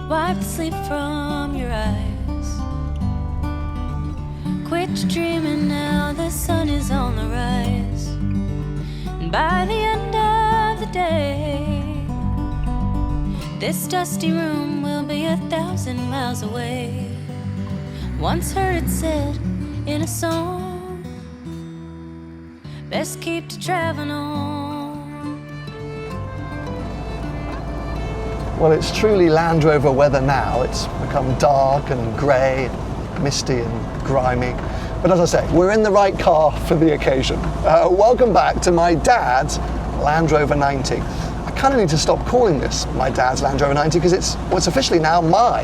Wipe the sleep from your eyes. Quit dreaming now, the sun is on the rise. And by the end of the day, this dusty room will be 1,000 miles away. Once heard it said in a song, best keep to traveling on. Well, it's truly Land Rover weather now. It's become dark and grey, misty and grimy. But as I say, we're in the right car for the occasion. Welcome back to my dad's Land Rover 90. I kind of need to stop calling this my dad's Land Rover 90 because it's officially now my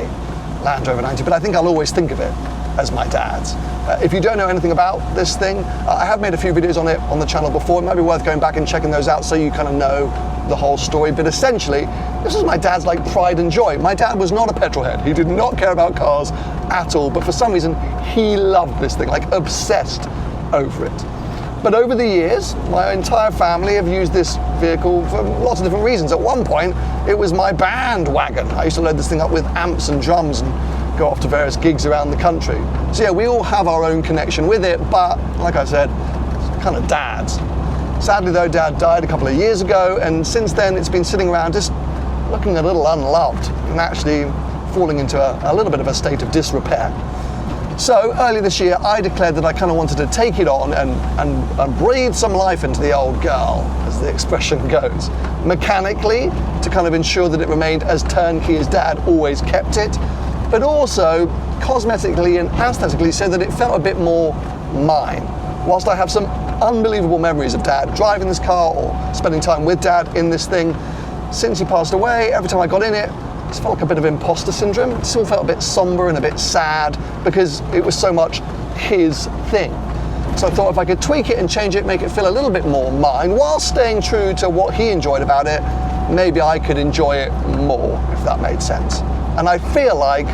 Land Rover 90, but I think I'll always think of it as my dad's. If you don't know anything about this thing, I have made a few videos on it on the channel before. It might be worth going back and checking those out so you kind of know the whole story. But essentially, this is my dad's like pride and joy. My dad was not a petrolhead. He did not care about cars at all, but for some reason, he loved this thing, like obsessed over it. But over the years, my entire family have used this vehicle for lots of different reasons. At one point, it was my band wagon. I used to load this thing up with amps and drums and go off to various gigs around the country. So yeah, we all have our own connection with it, but like I said, it's kind of dad's. Sadly though, Dad died a couple of years ago, and since then it's been sitting around just looking a little unloved and actually falling into a little bit of a state of disrepair. So early this year, I declared that I kind of wanted to take it on and breathe some life into the old girl, as the expression goes. Mechanically, to kind of ensure that it remained as turnkey as Dad always kept it, but also cosmetically and aesthetically so that it felt a bit more mine. Whilst I have some unbelievable memories of Dad driving this car or spending time with Dad in this thing, since he passed away, every time I got in it, it felt like a bit of imposter syndrome. It still felt a bit somber and a bit sad because it was so much his thing. So I thought if I could tweak it and change it, make it feel a little bit more mine, while staying true to what he enjoyed about it, maybe I could enjoy it more, if that made sense. And I feel like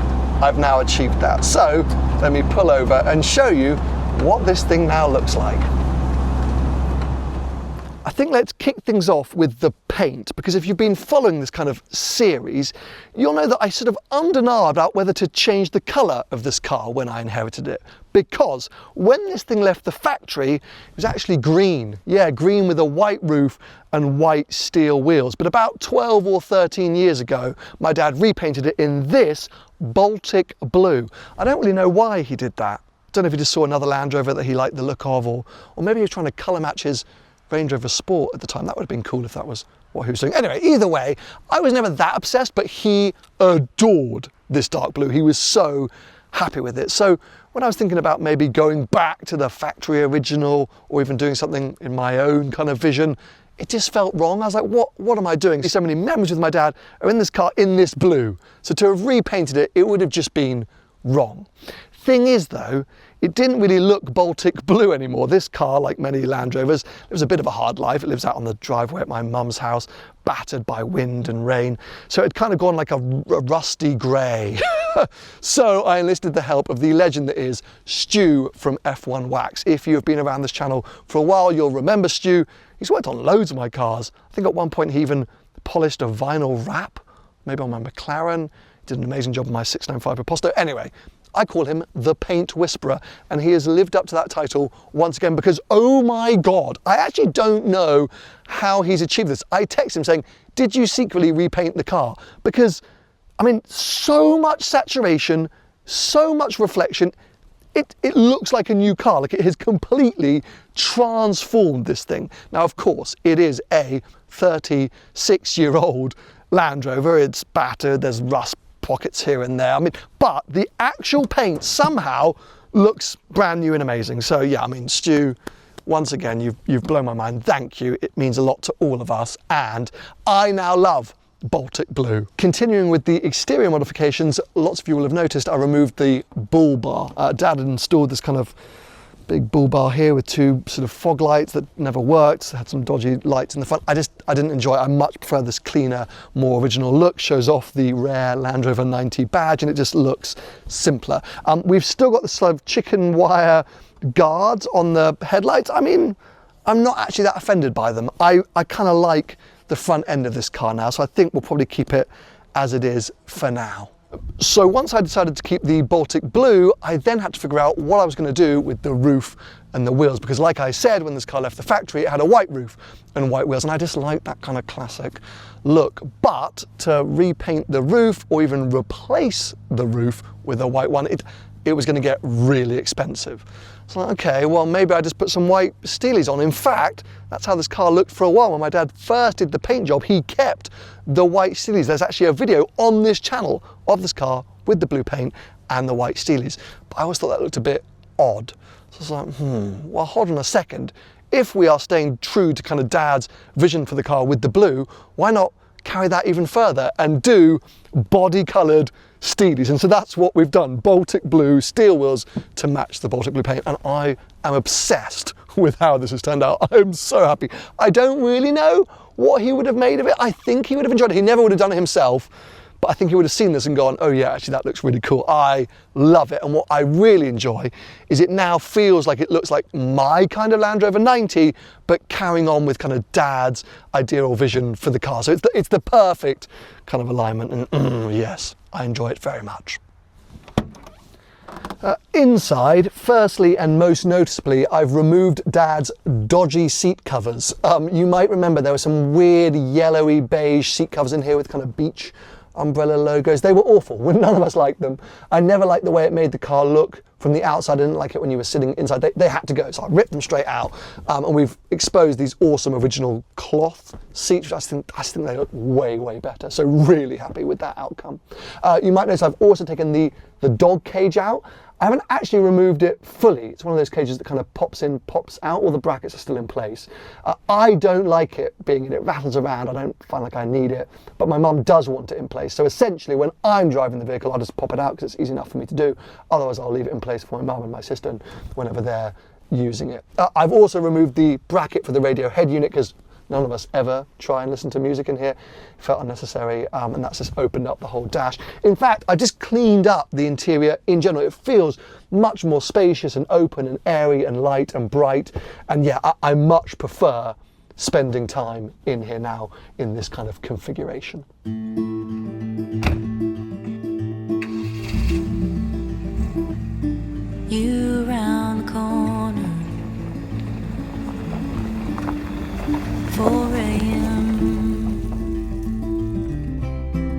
I've now achieved that. So let me pull over and show you what this thing now looks like. I think let's kick things off with the paint, because if you've been following this kind of series, you'll know that I sort of ummed and ahed about whether to change the colour of this car when I inherited it. Because when this thing left the factory, it was actually green. Yeah, green with a white roof and white steel wheels. But about 12 or 13 years ago, my dad repainted it in this Baltic blue. I don't really know why he did that. I don't know if he just saw another Land Rover that he liked the look of, or maybe he was trying to colour match his Range Rover Sport at the time. That would have been cool if that was what he was doing. Anyway, either way, I was never that obsessed, but he adored this dark blue. He was so happy with it. So when I was thinking about maybe going back to the factory original or even doing something in my own kind of vision, it just felt wrong. I was like, what am I doing? So many memories with my dad are in this car in this blue. So to have repainted it, it would have just been wrong. Thing is though, it didn't really look Baltic blue anymore. This car, like many Land Rovers, lives a bit of a hard life. It lives out on the driveway at my mum's house, battered by wind and rain. So it kind of gone like a rusty grey. So I enlisted the help of the legend that is Stu from F1 Wax. If you've been around this channel for a while, you'll remember Stu. He's worked on loads of my cars. I think at one point he even polished a vinyl wrap, maybe on my McLaren. He did an amazing job on my 695 Proposto. Anyway, I call him the Paint Whisperer, and he has lived up to that title once again because, oh my God, I actually don't know how he's achieved this. I text him saying, did you secretly repaint the car? Because, I mean, so much saturation, so much reflection, it looks like a new car, like it has completely transformed this thing. Now, of course, it is a 36-year-old Land Rover. It's battered, there's rust pockets here and there. I mean, but the actual paint somehow looks brand new and amazing. So yeah, I mean, Stu, once again, you've blown my mind. Thank you. It means a lot to all of us. And I now love Baltic blue. Continuing with the exterior modifications, lots of you will have noticed I removed the bull bar. Dad had installed this kind of big bull bar here with two sort of fog lights that never worked. It had some dodgy lights in the front. I didn't enjoy it. I much prefer this cleaner, more original look. Shows off the rare Land Rover 90 badge and it just looks simpler. We've still got the sort of chicken wire guards on the headlights. I mean, I'm not actually that offended by them. I kind of like the front end of this car now, so I think we'll probably keep it as it is for now. So once I decided to keep the Baltic blue, I then had to figure out what I was going to do with the roof and the wheels, because like I said, when this car left the factory, it had a white roof and white wheels, and I just like that kind of classic look. But to repaint the roof or even replace the roof with a white one, it was going to get really expensive. So okay, well maybe I just put some white Steelies on. In fact, that's how this car looked for a while. When my dad first did the paint job, he kept the white Steelies. There's actually a video on this channel of this car with the blue paint and the white Steelies. But I always thought that looked a bit odd. So I was like, well hold on a second. If we are staying true to kind of Dad's vision for the car with the blue, why not carry that even further and do body-coloured Steelies? And so that's what we've done, Baltic blue steel wheels to match the Baltic blue paint, and I am obsessed with how this has turned out. I'm so happy. I don't really know what he would have made of it. I think he would have enjoyed it. He never would have done it himself, but I think he would have seen this and gone, oh yeah, actually that looks really cool. I love it. And what I really enjoy is it now feels like it looks like my kind of Land Rover 90, but carrying on with kind of Dad's ideal vision for the car. So it's the perfect kind of alignment, and yes, I enjoy it very much. Inside, firstly and most noticeably, I've removed Dad's dodgy seat covers. You might remember there were some weird yellowy beige seat covers in here with kind of beach umbrella logos. They were awful. None of us liked them. I never liked the way it made the car look from the outside. I didn't like it when you were sitting inside. They had to go, so I ripped them straight out. And we've exposed these awesome original cloth seats, which I think they look way, way better. So really happy with that outcome. You might notice I've also taken the dog cage out. I haven't actually removed it fully. It's one of those cages that kind of pops in, pops out. All the brackets are still in place. I don't like it being in it. It rattles around. I don't find like I need it. But my mum does want it in place. So essentially, when I'm driving the vehicle, I'll just pop it out because it's easy enough for me to do. Otherwise, I'll leave it in place for my mum and my sister whenever they're using it. I've also removed the bracket for the radio head unit because none of us ever try and listen to music in here. It felt unnecessary, and that's just opened up the whole dash. In fact, I just cleaned up the interior in general. It feels much more spacious and open and airy and light and bright. And yeah, I much prefer spending time in here now in this kind of configuration. You round the corner, 4 a.m.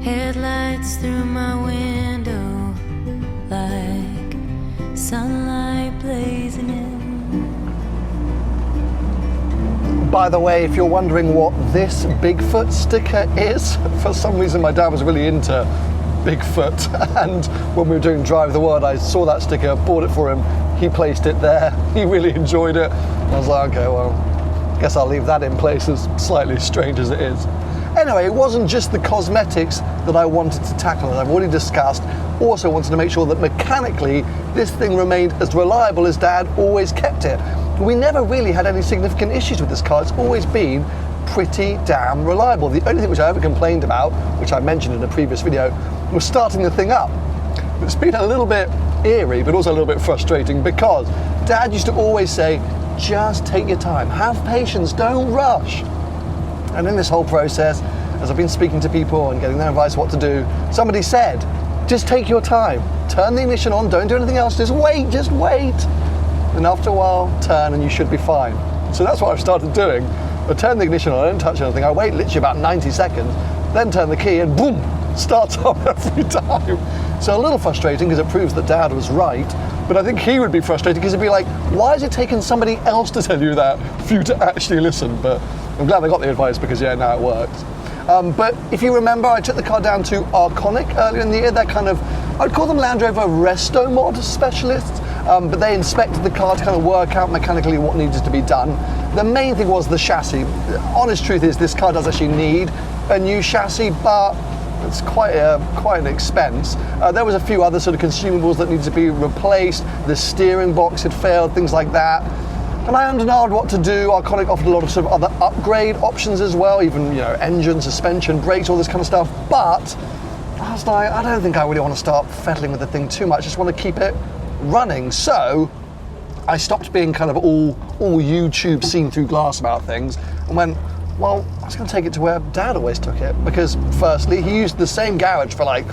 Headlights through my window like sunlight blazing in. By the way, if you're wondering what this Bigfoot sticker is, for some reason my dad was really into Bigfoot, and when we were doing Drive the World, I saw that sticker, bought it for him, he placed it there, he really enjoyed it. I was like, okay, well, guess I'll leave that in place, as slightly strange as it is. Anyway, it wasn't just the cosmetics that I wanted to tackle, as I've already discussed. Also wanted to make sure that mechanically this thing remained as reliable as Dad always kept it. We never really had any significant issues with this car. It's always been pretty damn reliable. The only thing which I ever complained about, which I mentioned in a previous video, was starting the thing up. It's been a little bit eerie, but also a little bit frustrating, because Dad used to always say, just take your time, have patience, don't rush. And in this whole process, as I've been speaking to people and getting their advice what to do, somebody said, just take your time, turn the ignition on, don't do anything else, just wait. And after a while, turn and you should be fine. So that's what I've started doing. I turn the ignition on, I don't touch anything, I wait literally about 90 seconds, then turn the key and boom, starts off every time. So a little frustrating because it proves that Dad was right, but I think he would be frustrated because he'd be like, why is it taking somebody else to tell you that for you to actually listen? But I'm glad I got the advice, because yeah, now it works. But if you remember, I took the car down to Arconic earlier in the year. They're kind of, I'd call them Land Rover resto mod specialists, but they inspected the car to kind of work out mechanically what needed to be done. The main thing was the chassis. The honest truth is this car does actually need a new chassis, but it's quite an expense. There was a few other sort of consumables that needed to be replaced. The steering box had failed, things like that. And I didn't know what to do. Arconic offered a lot of sort of other upgrade options as well, even, you know, engine, suspension, brakes, all this kind of stuff. But I was like, I don't think I really want to start fiddling with the thing too much. I just want to keep it running. So I stopped being kind of all YouTube seen through glass about things and went, well, I was going to take it to where Dad always took it, because firstly, he used the same garage for like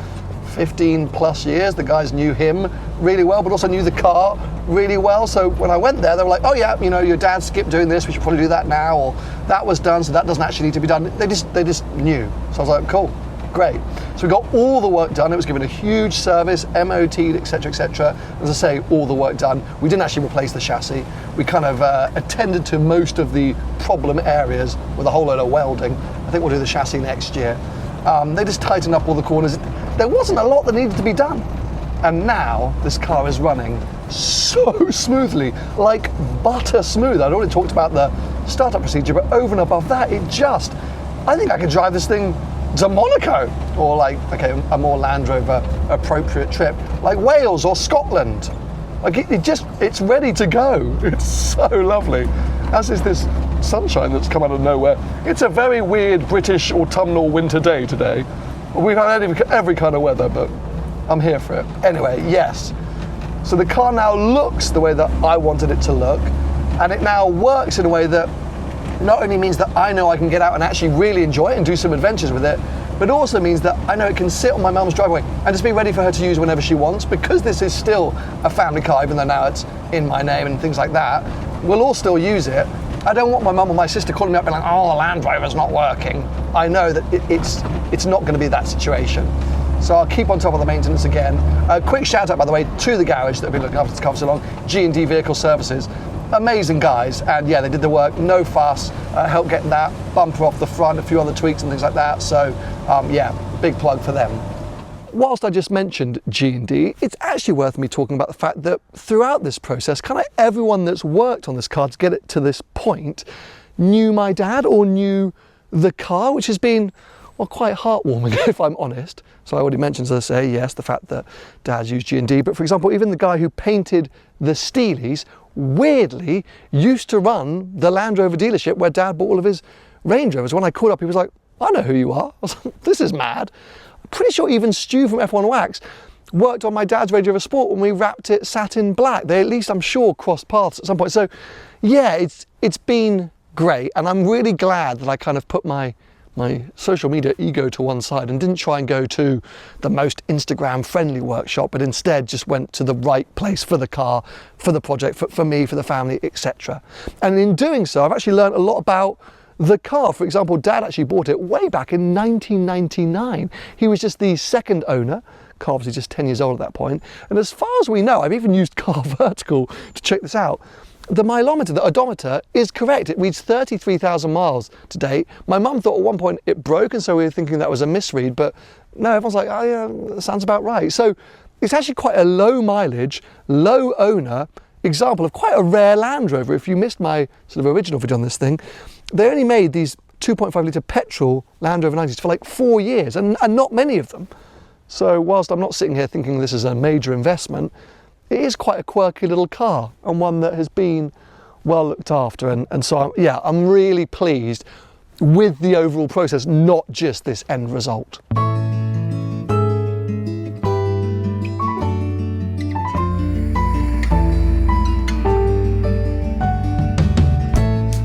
15 plus years. The guys knew him really well, but also knew the car really well. So when I went there, they were like, oh yeah, you know, your dad skipped doing this, we should probably do that now, or that was done, so that doesn't actually need to be done. They just knew. So I was like, cool, great. So we got all the work done. It was given a huge service, MOT'd, etc., etc. As I say, all the work done. We didn't actually replace the chassis. We kind of attended to most of the problem areas with a whole load of welding. I think we'll do the chassis next year. They just tightened up all the corners. There wasn't a lot that needed to be done. And now this car is running so smoothly, like butter smooth. I'd already talked about the startup procedure, but over and above that, I think I could drive this thing to Monaco, or like, okay, a more Land Rover appropriate trip, like Wales or Scotland. Like it's ready to go. It's so lovely. As is this sunshine that's come out of nowhere. It's a very weird British autumnal winter day today. We've had every kind of weather, but I'm here for it. Anyway, yes. So the car now looks the way that I wanted it to look, and it now works in a way that not only means that I know I can get out and actually really enjoy it and do some adventures with it, but also means that I know it can sit on my mum's driveway and just be ready for her to use whenever she wants. Because this is still a family car, even though now it's in my name and things like that, we'll all still use it. I don't want my mum or my sister calling me up and like, oh, the Land Rover's not working. I know that it's not going to be that situation. So I'll keep on top of the maintenance again. A quick shout out, by the way, to the garage that have been looking after this car for so long, G&D Vehicle Services. Amazing guys, and yeah, they did the work, no fuss, helped getting that bumper off the front, a few other tweaks and things like that. So yeah, big plug for them. Whilst I just mentioned G&D, it's actually worth me talking about the fact that throughout this process, kind of everyone that's worked on this car to get it to this point knew my dad or knew the car, which has been, well, quite heartwarming, if I'm honest. So I already mentioned, as I say, yes, the fact that Dad's used G&D, but for example, even the guy who painted the Steelies, weirdly, used to run the Land Rover dealership where Dad bought all of his Range Rovers. When I called up, he was like, I know who you are. I was like, this is mad. I'm pretty sure even Stu from F1 Wax worked on my dad's Range Rover Sport when we wrapped it satin black. They at least, I'm sure, crossed paths at some point. So yeah, it's been great, and I'm really glad that I kind of put my social media ego to one side and didn't try and go to the most Instagram friendly workshop, but instead just went to the right place for the car, for the project, for me, for the family, etc. And in doing so, I've actually learned a lot about the car. For example, Dad actually bought it way back in 1999. He was just the second owner. Car obviously just 10 years old at that point. And as far as we know, I've even used Car Vertical to check this out. The mileometer, the odometer, is correct. It reads 33,000 miles to date. My mum thought at one point it broke, and so we were thinking that was a misread, but no, everyone's like, oh yeah, that sounds about right. So it's actually quite a low mileage, low owner example of quite a rare Land Rover. If you missed my sort of original video on this thing, they only made these 2.5 litre petrol Land Rover 90s for like 4 years, and not many of them. So whilst I'm not sitting here thinking this is a major investment, it is quite a quirky little car, and one that has been well looked after. And so I'm really pleased with the overall process, not just this end result.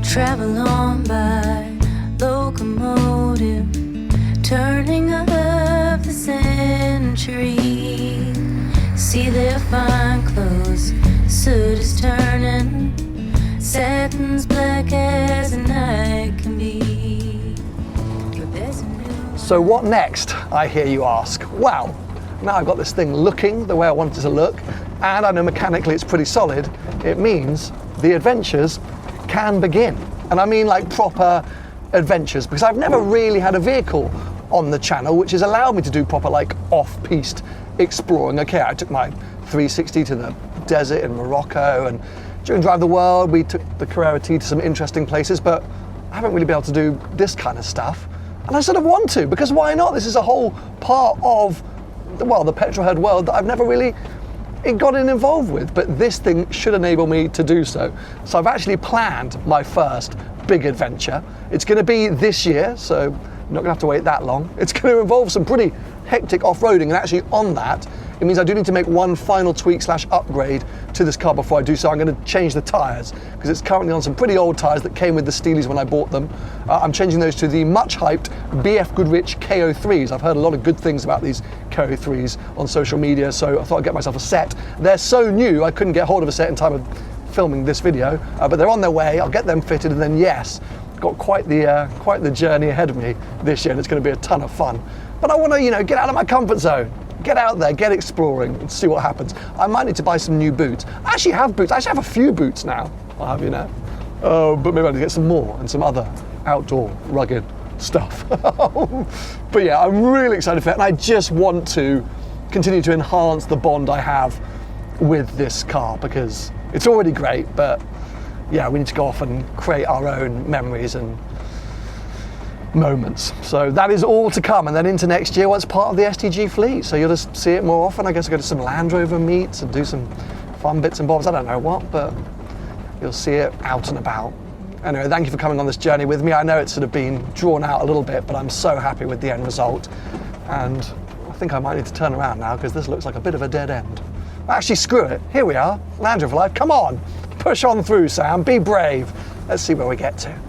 Travel on by locomotive, turning of the century. See their fine clothes, soot is turning, satin's black as the night can be. So what next, I hear you ask? Well, now I've got this thing looking the way I want it to look, and I know mechanically it's pretty solid. It means the adventures can begin. And I mean like proper adventures, because I've never really had a vehicle on the channel which has allowed me to do proper like off-piste exploring. Okay, I took my 360 to the desert in Morocco, and during Drive the World we took the Carrera T to some interesting places, but I haven't really been able to do this kind of stuff, and I sort of want to, because why not? This is a whole part of the petrolhead world that I've never really gotten involved with, but this thing should enable me to do so. So I've actually planned my first big adventure. It's going to be this year, so I'm not going to have to wait that long. It's going to involve some pretty hectic off-roading, and actually on that, It means I do need to make one final tweak / upgrade to this car before I do so. I'm going to change the tyres, because it's currently on some pretty old tyres that came with the Steelies when I bought them. I'm changing those to the much hyped BF Goodrich KO3s. I've heard a lot of good things about these KO3s on social media, so I thought I'd get myself a set. They're so new, I couldn't get hold of a set in time of filming this video, but they're on their way. I'll get them fitted, and then yes, got quite the journey ahead of me this year, and it's going to be a ton of fun. But I want to, get out of my comfort zone, get out there, get exploring, and see what happens. I might need to buy some new boots. I actually have boots. I actually have a few boots now. I'll have you know. Oh, but maybe I need to get some more and some other outdoor rugged stuff. But yeah, I'm really excited for it, and I just want to continue to enhance the bond I have with this car, because it's already great, but yeah, we need to go off and create our own memories and moments. So that is all to come, and then into next year, what's part of the STG fleet. So you'll just see it more often. I guess I'll go to some Land Rover meets and do some fun bits and bobs. I don't know what, but you'll see it out and about. Anyway, thank you for coming on this journey with me. I know it's sort of been drawn out a little bit, but I'm so happy with the end result. And I think I might need to turn around now, because this looks like a bit of a dead end. Actually, screw it. Here we are, Land Rover Life. Come on, push on through, Sam. Be brave. Let's see where we get to.